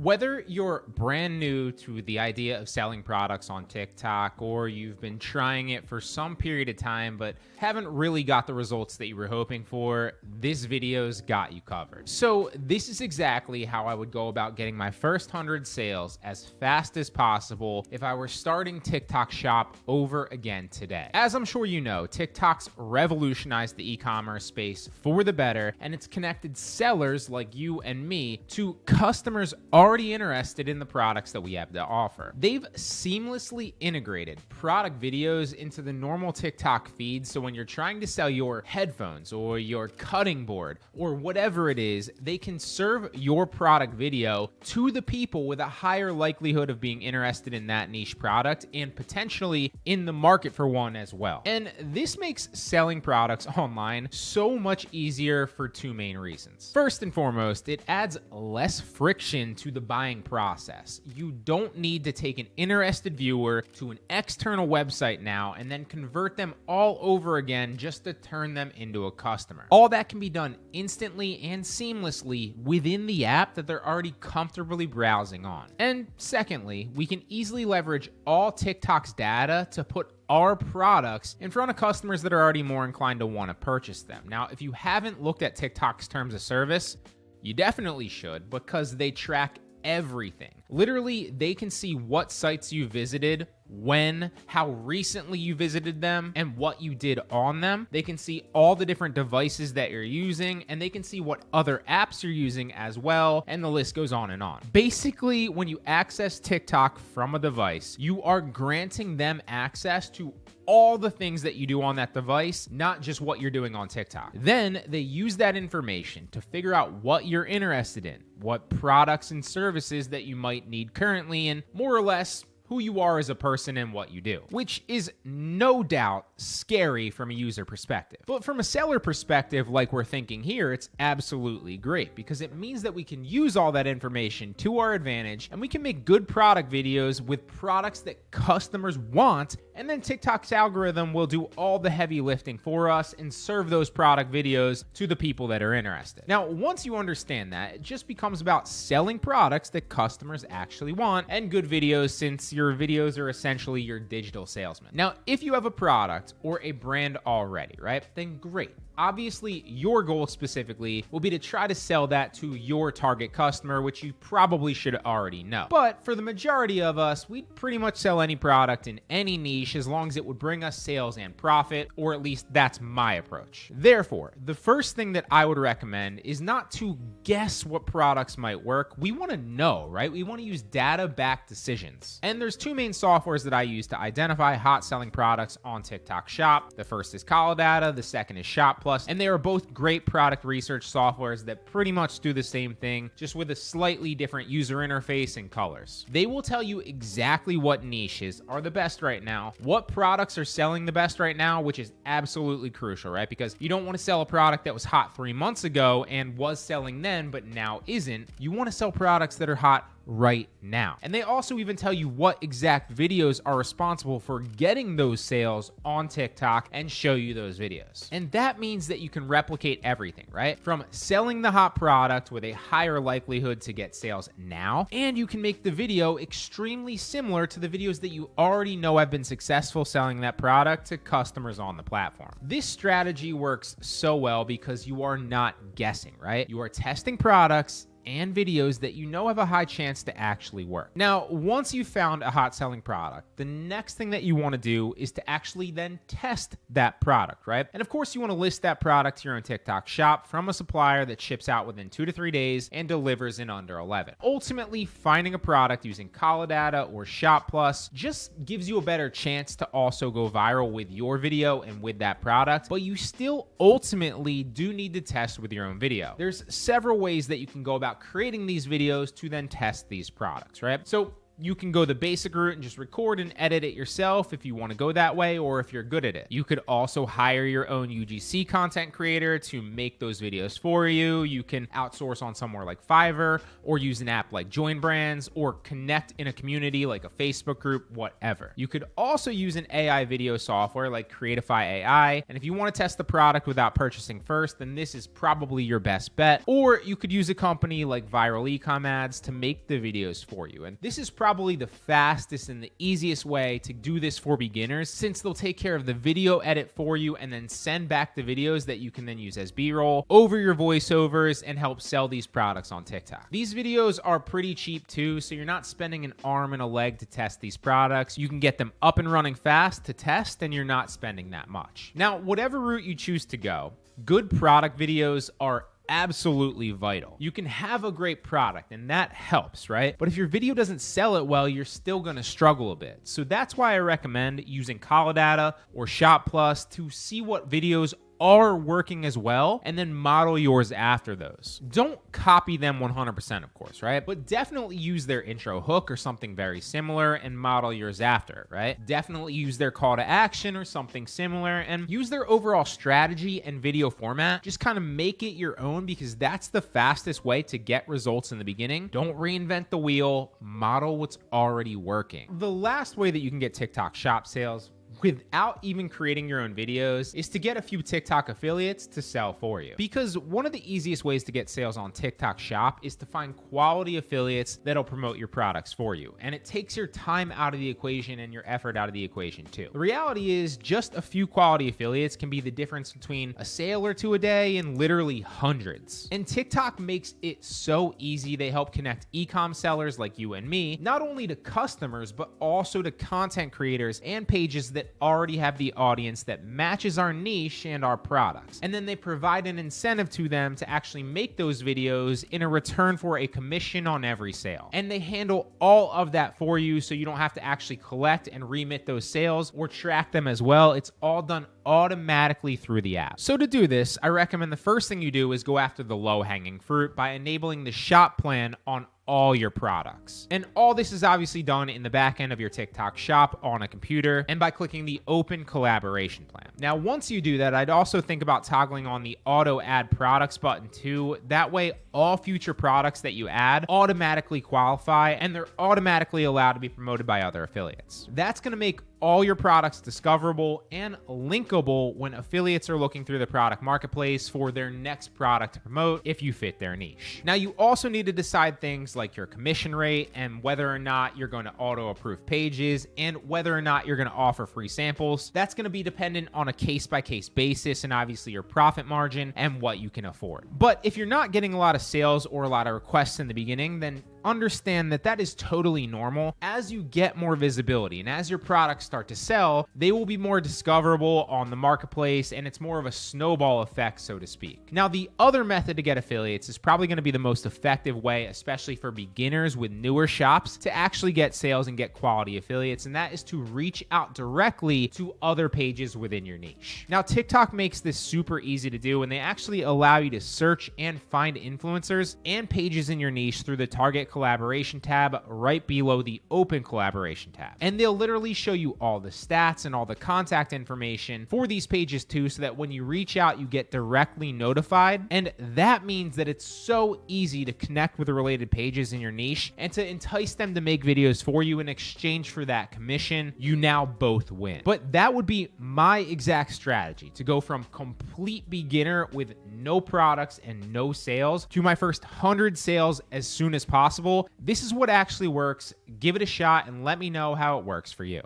Whether you're brand new to the idea of selling products on TikTok, or you've been trying it for some period of time but haven't really got the results that you were hoping for, this video's got you covered. So this is exactly how I would go about getting my first 100 sales as fast as possible if I were starting TikTok Shop over again today. As I'm sure you know, TikTok's revolutionized the e-commerce space for the better, and it's connected sellers like you and me to customers already interested in the products that we have to offer. They've seamlessly integrated product videos into the normal TikTok feed, so when you're trying to sell your headphones or your cutting board or whatever it is, they can serve your product video to the people with a higher likelihood of being interested in that niche product and potentially in the market for one as well. And this makes selling products online so much easier for two main reasons. First and foremost, it adds less friction to the buying process. You don't need to take an interested viewer to an external website now and then convert them all over again just to turn them into a customer. All that can be done instantly and seamlessly within the app that they're already comfortably browsing on. And secondly, we can easily leverage all TikTok's data to put our products in front of customers that are already more inclined to want to purchase them. Now, if you haven't looked at TikTok's terms of service, you definitely should, because they track everything. Literally, they can see what sites you visited, when, how recently you visited them, and what you did on them. They can see all the different devices that you're using, and they can see what other apps you're using as well, and the list goes on and on. Basically, when you access TikTok from a device, you are granting them access to all the things that you do on that device, not just what you're doing on TikTok. Then they use that information to figure out what you're interested in, what products and services that you might need currently, and more or less who you are as a person and what you do, which is no doubt scary from a user perspective. But from a seller perspective, like we're thinking here, it's absolutely great because it means that we can use all that information to our advantage and we can make good product videos with products that customers want, and then TikTok's algorithm will do all the heavy lifting for us and serve those product videos to the people that are interested. Now, once you understand that, it just becomes about selling products that customers actually want and good videos, since your videos are essentially your digital salesman. Now, if you have a product or a brand already, right, then great. Obviously, your goal specifically will be to try to sell that to your target customer, which you probably should already know. But for the majority of us, we'd pretty much sell any product in any niche as long as it would bring us sales and profit, or at least that's my approach. Therefore, the first thing that I would recommend is not to guess what products might work. We want to know, right? We want to use data-backed decisions. And there's two main softwares that I use to identify hot selling products on TikTok Shop. The first is Data, the second is Shop Plus, and they are both great product research softwares that pretty much do the same thing, just with a slightly different user interface and colors. They will tell you exactly what niches are the best right now, what products are selling the best right now, which is absolutely crucial, right? Because you don't want to sell a product that was hot 3 months ago and was selling then, but now isn't. You want to sell products that are hot right now. And they also even tell you what exact videos are responsible for getting those sales on TikTok and show you those videos. And that means that you can replicate everything, right? From selling the hot product with a higher likelihood to get sales now, and you can make the video extremely similar to the videos that you already know have been successful selling that product to customers on the platform. This strategy works so well because you are not guessing, right? You are testing products and videos that you know have a high chance to actually work. Now, once you've found a hot selling product, the next thing that you want to do is to actually then test that product, right? And of course, you want to list that product to your own TikTok Shop from a supplier that ships out within 2 to 3 days and delivers in under 11. Ultimately, finding a product using Data or Shop Plus just gives you a better chance to also go viral with your video and with that product, but you still ultimately do need to test with your own video. There's several ways that you can go about creating these videos to then test these products, right? So You can go the basic route and just record and edit it yourself if you want to go that way, or if you're good at it. You could also hire your own UGC content creator to make those videos for you. You can outsource on somewhere like Fiverr, or use an app like Join Brands, or connect in a community like a Facebook group, whatever. You could also use an AI video software like Creatify AI. And if you want to test the product without purchasing first, then this is probably your best bet. Or you could use a company like Viral Ecom Ads to make the videos for you. And this is probably the fastest and the easiest way to do this for beginners, since they'll take care of the video edit for you and then send back the videos that you can then use as B-roll over your voiceovers and help sell these products on TikTok. These videos are pretty cheap too, so you're not spending an arm and a leg to test these products. You can get them up and running fast to test, and you're not spending that much. Now, whatever route you choose to go, good product videos are absolutely vital. You can have a great product and that helps, right? But if your video doesn't sell it well, you're still going to struggle a bit. So that's why I recommend using Data or Shop Plus to see what videos are working as well, and then model yours after those. Don't copy them 100%, of course, right? But definitely use their intro hook or something very similar and model yours after, right? Definitely use their call to action or something similar, and use their overall strategy and video format. Just kind of make it your own, because that's the fastest way to get results in the beginning. Don't reinvent the wheel, model what's already working. The last way that you can get TikTok shop sales without even creating your own videos is to get a few TikTok affiliates to sell for you. Because one of the easiest ways to get sales on TikTok Shop is to find quality affiliates that'll promote your products for you. And it takes your time out of the equation and your effort out of the equation too. The reality is just a few quality affiliates can be the difference between a sale or two a day and literally hundreds. And TikTok makes it so easy. They help connect e-com sellers like you and me, not only to customers, but also to content creators and pages that already have the audience that matches our niche and our products. And then they provide an incentive to them to actually make those videos in a return for a commission on every sale. And they handle all of that for you, so you don't have to actually collect and remit those sales or track them as well. It's all done automatically through the app. So to do this, I recommend the first thing you do is go after the low-hanging fruit by enabling the shop plan on all your products. And all this is obviously done in the back end of your TikTok shop on a computer and by clicking the open collaboration plan. Now, once you do that, I'd also think about toggling on the auto add products button too. That way, all future products that you add automatically qualify and they're automatically allowed to be promoted by other affiliates. That's going to make all your products discoverable and linkable when affiliates are looking through the product marketplace for their next product to promote if you fit their niche. Now, you also need to decide things like your commission rate and whether or not you're going to auto approve pages and whether or not you're going to offer free samples. That's going to be dependent on a case-by-case basis and obviously your profit margin and what you can afford. But if you're not getting a lot of sales or a lot of requests in the beginning, then understand that that is totally normal. As you get more visibility and as your products start to sell, they will be more discoverable on the marketplace, and it's more of a snowball effect, so to speak. Now, the other method to get affiliates is probably going to be the most effective way, especially for beginners with newer shops, to actually get sales and get quality affiliates, and that is to reach out directly to other pages within your niche. Now, TikTok makes this super easy to do, and they actually allow you to search and find influencers and pages in your niche through the target collaboration tab right below the open collaboration tab. And they'll literally show you all the stats and all the contact information for these pages too, so that when you reach out, you get directly notified. And that means that it's so easy to connect with the related pages in your niche and to entice them to make videos for you in exchange for that commission. You now both win. But that would be my exact strategy, to go from complete beginner with no products and no sales to my first 100 sales as soon as possible. This is what actually works. Give it a shot and let me know how it works for you.